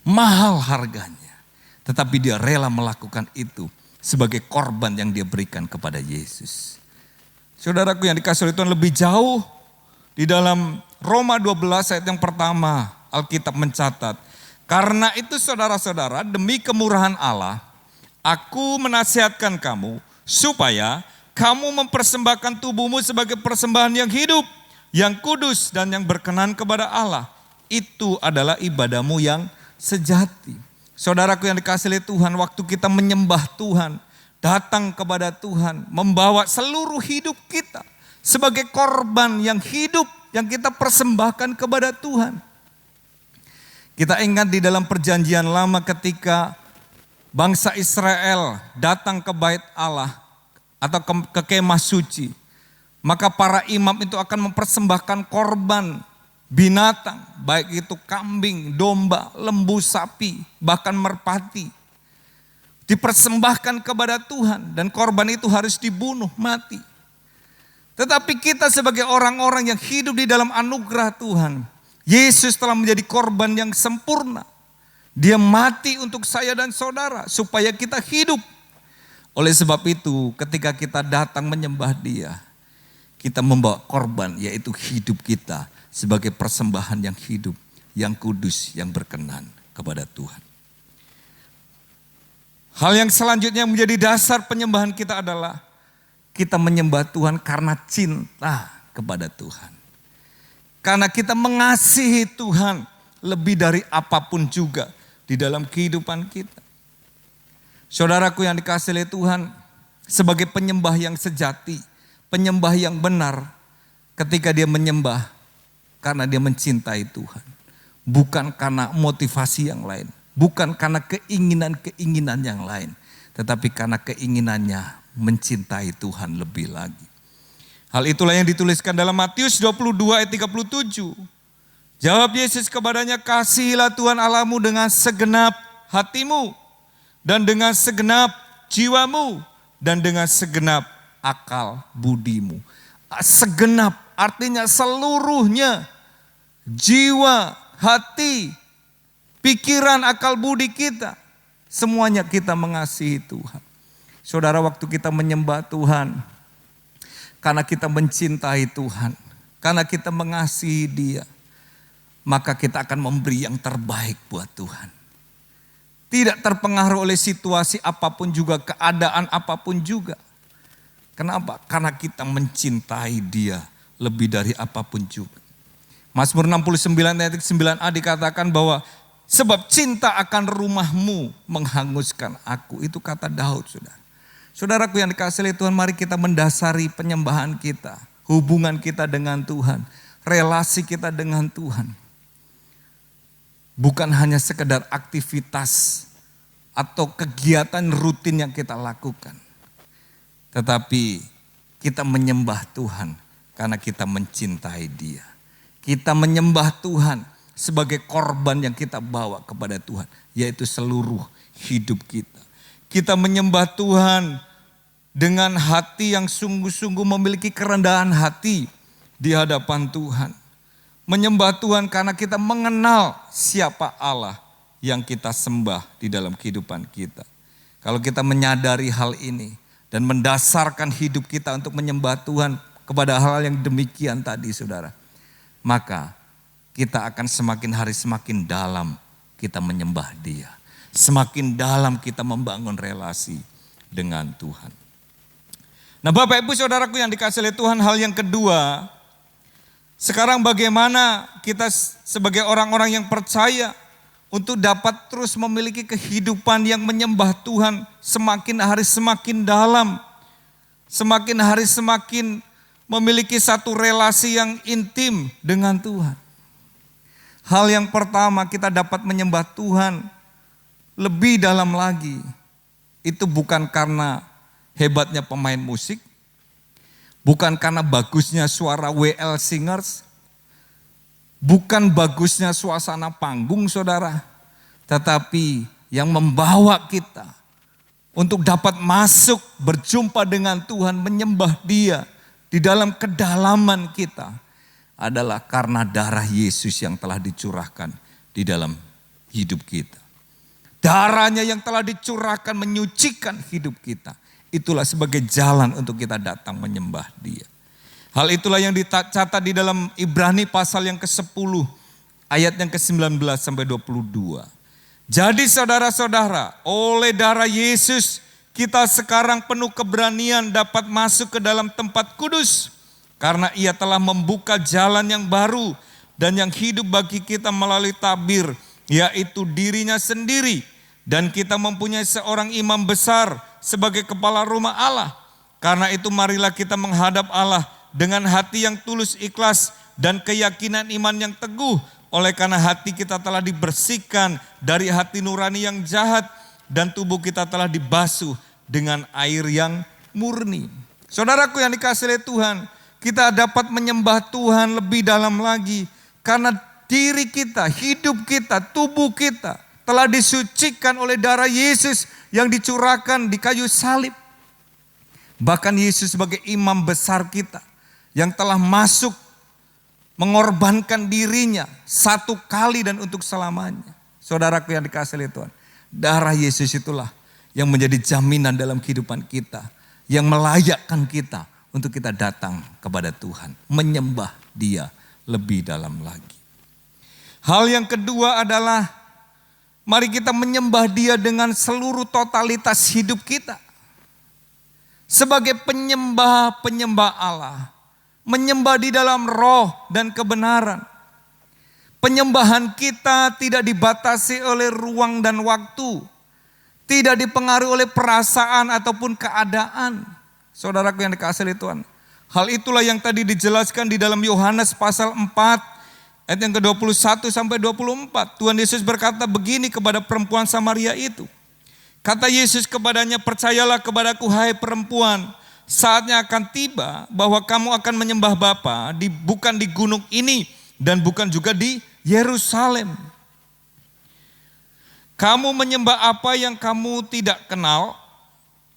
Mahal harganya. Tetapi dia rela melakukan itu sebagai korban yang dia berikan kepada Yesus. Saudaraku yang dikasihi oleh Tuhan, lebih jauh di dalam Roma 12 ayat yang pertama Alkitab mencatat. Karena itu saudara-saudara, demi kemurahan Allah, aku menasihatkan kamu supaya kamu mempersembahkan tubuhmu sebagai persembahan yang hidup, yang kudus dan yang berkenan kepada Allah. Itu adalah ibadahmu yang sejati. Saudaraku yang dikasihi oleh Tuhan, waktu kita menyembah Tuhan, datang kepada Tuhan, membawa seluruh hidup kita sebagai korban yang hidup yang kita persembahkan kepada Tuhan. Kita ingat di dalam perjanjian lama ketika bangsa Israel datang ke bait Allah atau ke kemah suci, maka para imam itu akan mempersembahkan korban binatang, baik itu kambing, domba, lembu, sapi, bahkan merpati. Dipersembahkan kepada Tuhan dan korban itu harus dibunuh, mati. Tetapi kita sebagai orang-orang yang hidup di dalam anugerah Tuhan, Yesus telah menjadi korban yang sempurna. Dia mati untuk saya dan saudara supaya kita hidup. Oleh sebab itu ketika kita datang menyembah Dia, kita membawa korban yaitu hidup kita sebagai persembahan yang hidup, yang kudus, yang berkenan kepada Tuhan. Hal yang selanjutnya yang menjadi dasar penyembahan kita adalah kita menyembah Tuhan karena cinta kepada Tuhan. Karena kita mengasihi Tuhan lebih dari apapun juga di dalam kehidupan kita. Saudaraku yang dikasihi oleh Tuhan, sebagai penyembah yang sejati, penyembah yang benar, ketika dia menyembah karena dia mencintai Tuhan. Bukan karena motivasi yang lain, bukan karena keinginan-keinginan yang lain, tetapi karena keinginannya mencintai Tuhan lebih lagi. Hal itulah yang dituliskan dalam Matius 22 ayat 37. Jawab Yesus kepadanya, kasihilah Tuhan Allahmu dengan segenap hatimu, dan dengan segenap jiwamu dan dengan segenap akal budimu. Segenap artinya seluruhnya, jiwa, hati, pikiran, akal budi kita. Semuanya kita mengasihi Tuhan. Saudara, waktu kita menyembah Tuhan, karena kita mencintai Tuhan, karena kita mengasihi Dia, maka kita akan memberi yang terbaik buat Tuhan. Tidak terpengaruh oleh situasi apapun juga, keadaan apapun juga. Kenapa? Karena kita mencintai Dia lebih dari apapun juga. Mazmur 69 ayat 9a dikatakan bahwa sebab cinta akan rumahmu menghanguskan aku. Itu kata Daud, saudara. Saudaraku yang dikasihi oleh Tuhan, mari kita mendasari penyembahan kita, hubungan kita dengan Tuhan, relasi kita dengan Tuhan. Bukan hanya sekedar aktivitas atau kegiatan rutin yang kita lakukan. Tetapi kita menyembah Tuhan karena kita mencintai Dia. Kita menyembah Tuhan sebagai korban yang kita bawa kepada Tuhan, yaitu seluruh hidup kita. Kita menyembah Tuhan dengan hati yang sungguh-sungguh memiliki kerendahan hati di hadapan Tuhan. Menyembah Tuhan karena kita mengenal siapa Allah yang kita sembah di dalam kehidupan kita. Kalau kita menyadari hal ini dan mendasarkan hidup kita untuk menyembah Tuhan kepada hal yang demikian tadi, saudara, maka kita akan semakin hari semakin dalam kita menyembah Dia. Semakin dalam kita membangun relasi dengan Tuhan. Nah, Bapak Ibu Saudaraku yang dikasihi oleh Tuhan, hal yang kedua, sekarang bagaimana kita sebagai orang-orang yang percaya untuk dapat terus memiliki kehidupan yang menyembah Tuhan semakin hari semakin dalam, semakin hari semakin memiliki satu relasi yang intim dengan Tuhan. Hal yang pertama, kita dapat menyembah Tuhan lebih dalam lagi. Itu bukan karena hebatnya pemain musik, bukan karena bagusnya suara WL Singers, bukan bagusnya suasana panggung, saudara, tetapi yang membawa kita untuk dapat masuk berjumpa dengan Tuhan, menyembah Dia di dalam kedalaman kita adalah karena darah Yesus yang telah dicurahkan di dalam hidup kita. Darahnya yang telah dicurahkan menyucikan hidup kita. Itulah sebagai jalan untuk kita datang menyembah Dia. Hal itulah yang dicatat di dalam Ibrani pasal yang ke-10 ayat yang ke-19 sampai 22. Jadi saudara-saudara, oleh darah Yesus kita sekarang penuh keberanian dapat masuk ke dalam tempat kudus. Karena Ia telah membuka jalan yang baru dan yang hidup bagi kita melalui tabir, yaitu dirinya sendiri. Dan kita mempunyai seorang imam besar sebagai kepala rumah Allah. Karena itu marilah kita menghadap Allah dengan hati yang tulus ikhlas dan keyakinan iman yang teguh. Oleh karena hati kita telah dibersihkan dari hati nurani yang jahat dan tubuh kita telah dibasuh dengan air yang murni. Saudaraku yang dikasihi oleh Tuhan, kita dapat menyembah Tuhan lebih dalam lagi karena diri kita, hidup kita, tubuh kita telah disucikan oleh darah Yesus yang dicurahkan di kayu salib. Bahkan Yesus sebagai imam besar kita yang telah masuk mengorbankan dirinya satu kali dan untuk selamanya. Saudaraku yang dikasihi oleh Tuhan, darah Yesus itulah yang menjadi jaminan dalam kehidupan kita, yang melayakkan kita untuk kita datang kepada Tuhan, menyembah Dia lebih dalam lagi. Hal yang kedua adalah mari kita menyembah Dia dengan seluruh totalitas hidup kita. Sebagai penyembah Allah, menyembah di dalam roh dan kebenaran. Penyembahan kita tidak dibatasi oleh ruang dan waktu. Tidak dipengaruhi oleh perasaan ataupun keadaan. Saudaraku yang dikasihi oleh Tuhan. Hal itulah yang tadi dijelaskan di dalam Yohanes pasal 4 ayat yang ke-21 sampai 24. Tuhan Yesus berkata begini kepada perempuan Samaria itu. Kata Yesus kepadanya, percayalah kepadaku hai perempuan. Saatnya akan tiba bahwa kamu akan menyembah Bapa bukan di gunung ini dan bukan juga di Yerusalem. Kamu menyembah apa yang kamu tidak kenal,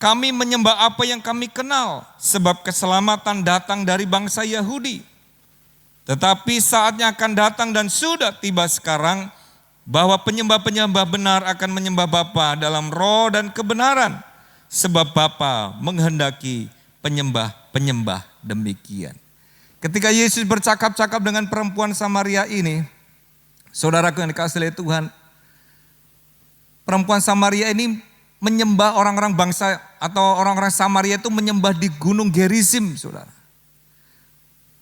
kami menyembah apa yang kami kenal, sebab keselamatan datang dari bangsa Yahudi. Tetapi saatnya akan datang dan sudah tiba sekarang, bahwa penyembah-penyembah benar akan menyembah Bapa dalam roh dan kebenaran, sebab Bapa menghendaki penyembah-penyembah demikian. Ketika Yesus bercakap-cakap dengan perempuan Samaria ini, saudaraku yang dikasihi oleh Tuhan, perempuan Samaria ini menyembah orang-orang bangsa atau orang-orang Samaria itu menyembah di Gunung Gerizim, saudara.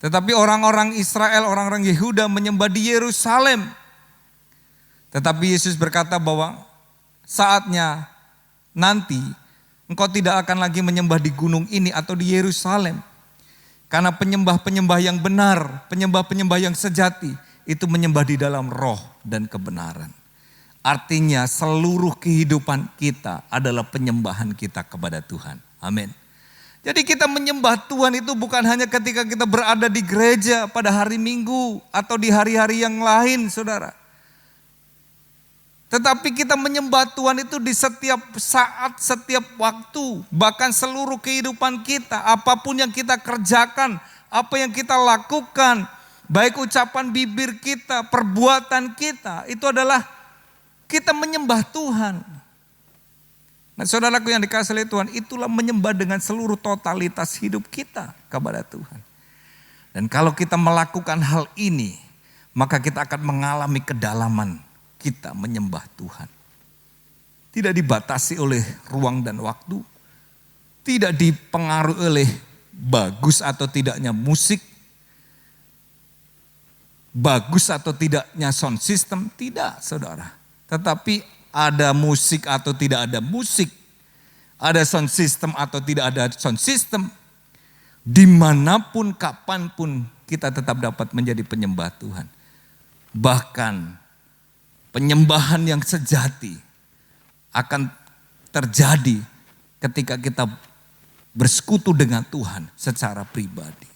Tetapi orang-orang Israel, orang-orang Yehuda menyembah di Yerusalem. Tetapi Yesus berkata bahwa saatnya nanti engkau tidak akan lagi menyembah di gunung ini atau di Yerusalem. Karena penyembah-penyembah yang benar, penyembah-penyembah yang sejati itu menyembah di dalam roh dan kebenaran. Artinya seluruh kehidupan kita adalah penyembahan kita kepada Tuhan. Amin. Jadi kita menyembah Tuhan itu bukan hanya ketika kita berada di gereja pada hari Minggu atau di hari-hari yang lain, saudara. Tetapi kita menyembah Tuhan itu di setiap saat, setiap waktu, bahkan seluruh kehidupan kita, apapun yang kita kerjakan, apa yang kita lakukan, baik ucapan bibir kita, perbuatan kita, itu adalah kita menyembah Tuhan. Nah, saudaraku yang dikasihi oleh Tuhan, itulah menyembah dengan seluruh totalitas hidup kita kepada Tuhan. Dan kalau kita melakukan hal ini, maka kita akan mengalami kedalaman kita menyembah Tuhan. Tidak dibatasi oleh ruang dan waktu, tidak dipengaruhi oleh bagus atau tidaknya musik, bagus atau tidaknya sound system, tidak, saudara. Tetapi ada musik atau tidak ada musik, ada sound system atau tidak ada sound system, dimanapun, kapanpun kita tetap dapat menjadi penyembah Tuhan. Bahkan penyembahan yang sejati akan terjadi ketika kita bersekutu dengan Tuhan secara pribadi.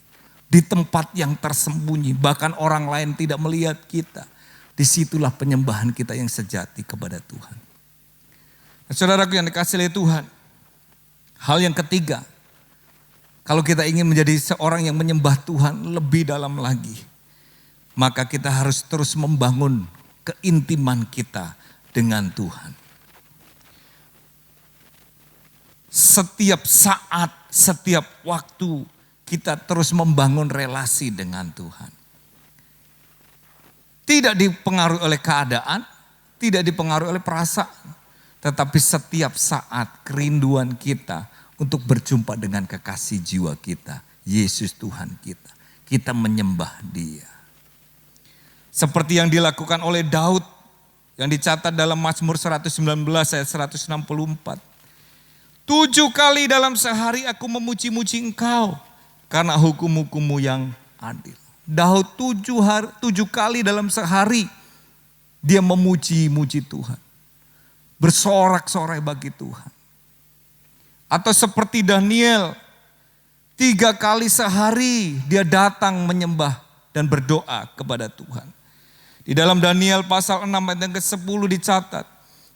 Di tempat yang tersembunyi, bahkan orang lain tidak melihat kita. Disitulah penyembahan kita yang sejati kepada Tuhan. Nah, saudaraku yang dikasihi oleh Tuhan, hal yang ketiga, kalau kita ingin menjadi seorang yang menyembah Tuhan lebih dalam lagi, maka kita harus terus membangun keintiman kita dengan Tuhan. Setiap saat, setiap waktu kita terus membangun relasi dengan Tuhan. Tidak dipengaruhi oleh keadaan, tidak dipengaruhi oleh perasaan. Tetapi setiap saat kerinduan kita untuk berjumpa dengan kekasih jiwa kita, Yesus Tuhan kita. Kita menyembah Dia. Seperti yang dilakukan oleh Daud yang dicatat dalam Mazmur 119 ayat 164. 7 kali dalam sehari aku memuji-muji Engkau karena hukum-hukum-Mu yang adil. Daud 7 kali dalam sehari dia memuji-muji Tuhan. Bersorak-sorai bagi Tuhan. Atau seperti Daniel, 3 kali sehari dia datang menyembah dan berdoa kepada Tuhan. Di dalam Daniel pasal 6 ayat yang ke-10 dicatat,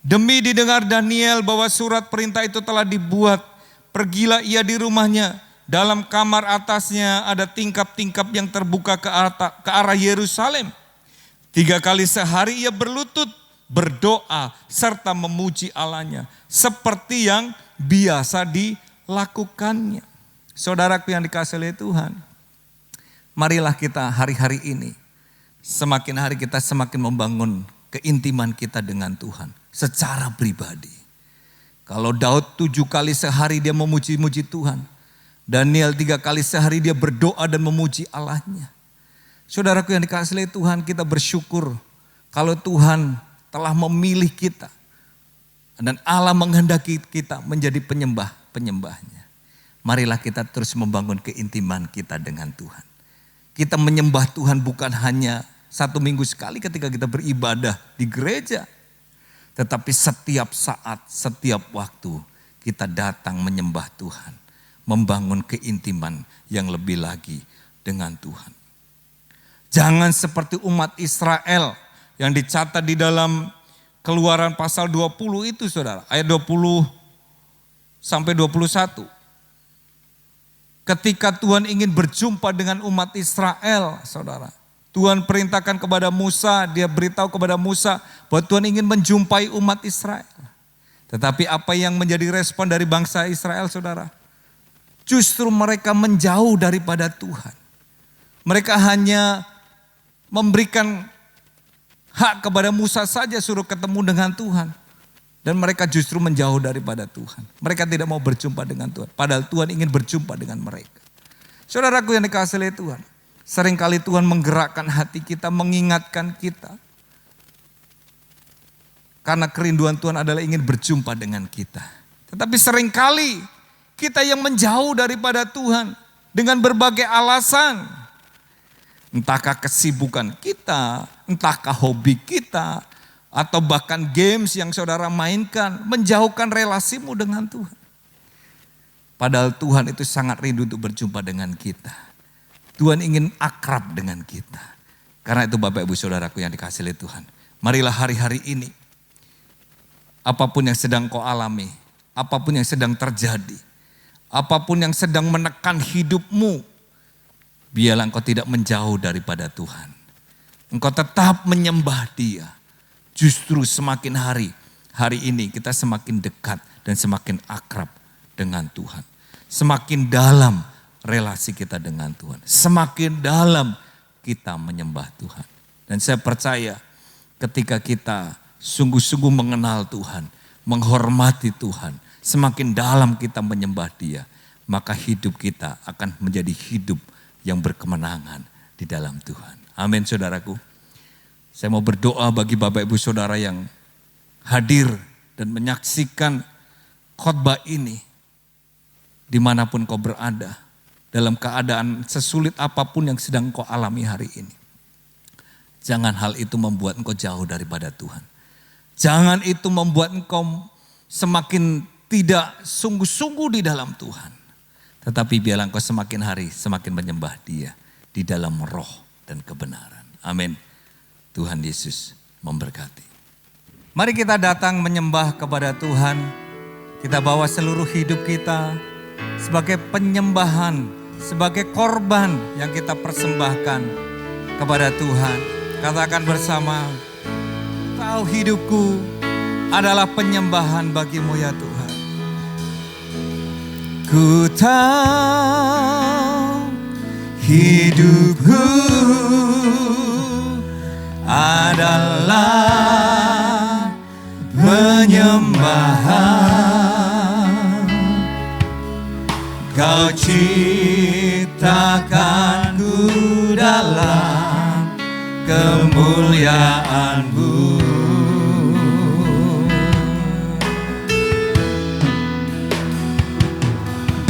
demi didengar Daniel bahwa surat perintah itu telah dibuat, pergilah ia di rumahnya. Dalam kamar atasnya ada tingkap-tingkap yang terbuka ke arah Yerusalem. 3 kali sehari ia berlutut, berdoa, serta memuji Allahnya. Seperti yang biasa dilakukannya. Saudaraku yang dikasihi oleh Tuhan, marilah kita hari-hari ini, semakin hari kita semakin membangun keintiman kita dengan Tuhan secara pribadi. Kalau Daud 7 kali sehari dia memuji-muji Tuhan, Daniel 3 kali sehari dia berdoa dan memuji Allahnya. Saudaraku yang dikasihi oleh Tuhan, kita bersyukur kalau Tuhan telah memilih kita. Dan Allah menghendaki kita menjadi penyembah-penyembahnya. Marilah kita terus membangun keintiman kita dengan Tuhan. Kita menyembah Tuhan bukan hanya 1 minggu sekali ketika kita beribadah di gereja. Tetapi setiap saat, setiap waktu kita datang menyembah Tuhan. Membangun keintiman yang lebih lagi dengan Tuhan. Jangan seperti umat Israel yang dicatat di dalam Keluaran pasal 20 itu saudara, ayat 20 sampai 21. Ketika Tuhan ingin berjumpa dengan umat Israel, saudara. Tuhan perintahkan kepada Musa, dia beritahu kepada Musa bahwa Tuhan ingin menjumpai umat Israel. Tetapi apa yang menjadi respon dari bangsa Israel, saudara? Justru mereka menjauh daripada Tuhan. Mereka hanya memberikan hak kepada Musa saja suruh ketemu dengan Tuhan. Dan mereka justru menjauh daripada Tuhan. Mereka tidak mau berjumpa dengan Tuhan. Padahal Tuhan ingin berjumpa dengan mereka. Saudaraku yang dikasihi oleh Tuhan. Seringkali Tuhan menggerakkan hati kita, mengingatkan kita. Karena kerinduan Tuhan adalah ingin berjumpa dengan kita. Tetapi seringkali kita yang menjauh daripada Tuhan dengan berbagai alasan. Entahkah kesibukan kita, entahkah hobi kita, atau bahkan games yang saudara mainkan, menjauhkan relasimu dengan Tuhan. Padahal Tuhan itu sangat rindu untuk berjumpa dengan kita. Tuhan ingin akrab dengan kita. Karena itu Bapak Ibu Saudaraku yang dikasihi oleh Tuhan. Marilah hari-hari ini, apapun yang sedang kau alami, apapun yang sedang terjadi, apapun yang sedang menekan hidupmu, biarlah engkau tidak menjauh daripada Tuhan. Engkau tetap menyembah Dia. Justru semakin hari ini kita semakin dekat dan semakin akrab dengan Tuhan. Semakin dalam relasi kita dengan Tuhan. Semakin dalam kita menyembah Tuhan. Dan saya percaya ketika kita sungguh-sungguh mengenal Tuhan, menghormati Tuhan, semakin dalam kita menyembah Dia, maka hidup kita akan menjadi hidup yang berkemenangan di dalam Tuhan. Amin saudaraku. Saya mau berdoa bagi Bapak Ibu Saudara yang hadir dan menyaksikan khotbah ini. Dimanapun kau berada, dalam keadaan sesulit apapun yang sedang kau alami hari ini. Jangan hal itu membuat engkau jauh daripada Tuhan. Jangan itu membuat engkau semakin tidak sungguh-sungguh di dalam Tuhan. Tetapi biarlah engkau semakin hari semakin menyembah Dia di dalam roh dan kebenaran. Amin. Tuhan Yesus memberkati. Mari kita datang menyembah kepada Tuhan. Kita bawa seluruh hidup kita sebagai penyembahan, sebagai korban yang kita persembahkan kepada Tuhan. Katakan bersama, Kau hidupku adalah penyembahan bagimu ya Tuhan. Ku tahu hidupku adalah penyembahan. Kau ciptakanku dalam kemuliaan-Mu.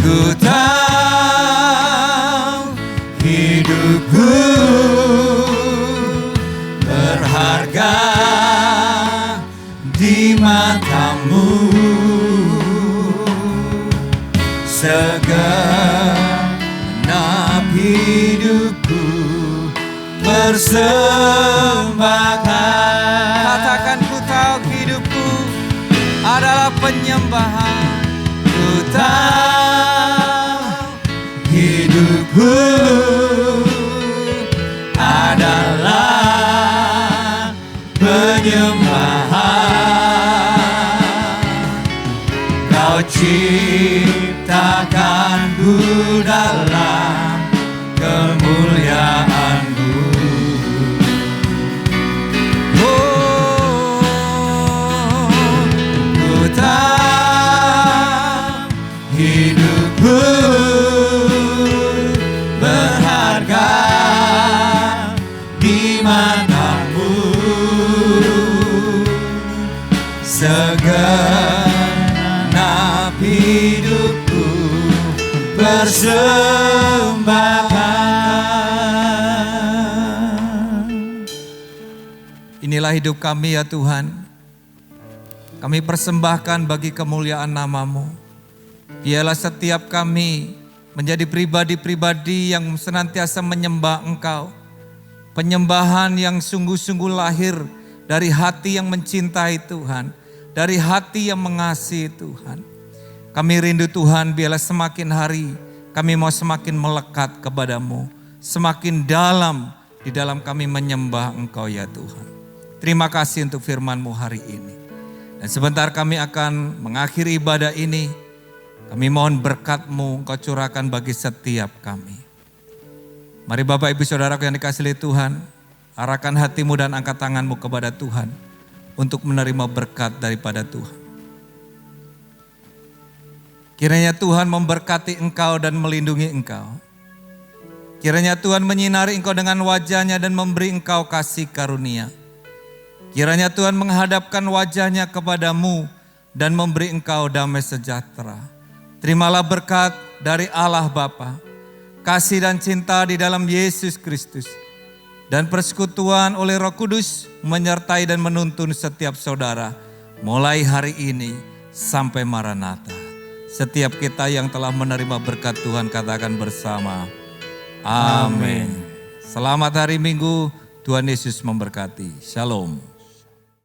Ku tahu hidupku berharga di mata-Mu. Segenap hidupku persembahkan. Katakan ku tahu hidupku adalah penyembahan. Ku tahu hidupku adalah penyembahan. Kau ciptakanku dalam kemuliaan-Mu. Oh, ku tahu hidupku berharga di mata-Mu. Segenap hidupku persembahkan. Inilah hidup kami ya Tuhan. Kami persembahkan bagi kemuliaan nama-Mu. Biarlah setiap kami menjadi pribadi-pribadi yang senantiasa menyembah Engkau. Penyembahan yang sungguh-sungguh lahir dari hati yang mencintai Tuhan, dari hati yang mengasihi Tuhan. Kami rindu Tuhan, biarlah semakin hari kami mau semakin melekat kepadamu, semakin dalam di dalam kami menyembah Engkau ya Tuhan. Terima kasih untuk firman-Mu hari ini. Dan sebentar kami akan mengakhiri ibadah ini. Kami mohon berkat-Mu Engkau curahkan bagi setiap kami. Mari Bapak Ibu Saudaraku yang dikasihi Tuhan, arahkan hatimu dan angkat tanganmu kepada Tuhan untuk menerima berkat daripada Tuhan. Kiranya Tuhan memberkati engkau dan melindungi engkau. Kiranya Tuhan menyinari engkau dengan wajah-Nya dan memberi engkau kasih karunia. Kiranya Tuhan menghadapkan wajah-Nya kepadamu dan memberi engkau damai sejahtera. Terimalah berkat dari Allah Bapa, kasih dan cinta di dalam Yesus Kristus, dan persekutuan oleh Roh Kudus menyertai dan menuntun setiap saudara mulai hari ini sampai Maranatha. Setiap kita yang telah menerima berkat Tuhan katakan bersama, amin. Selamat hari Minggu, Tuhan Yesus memberkati. Shalom.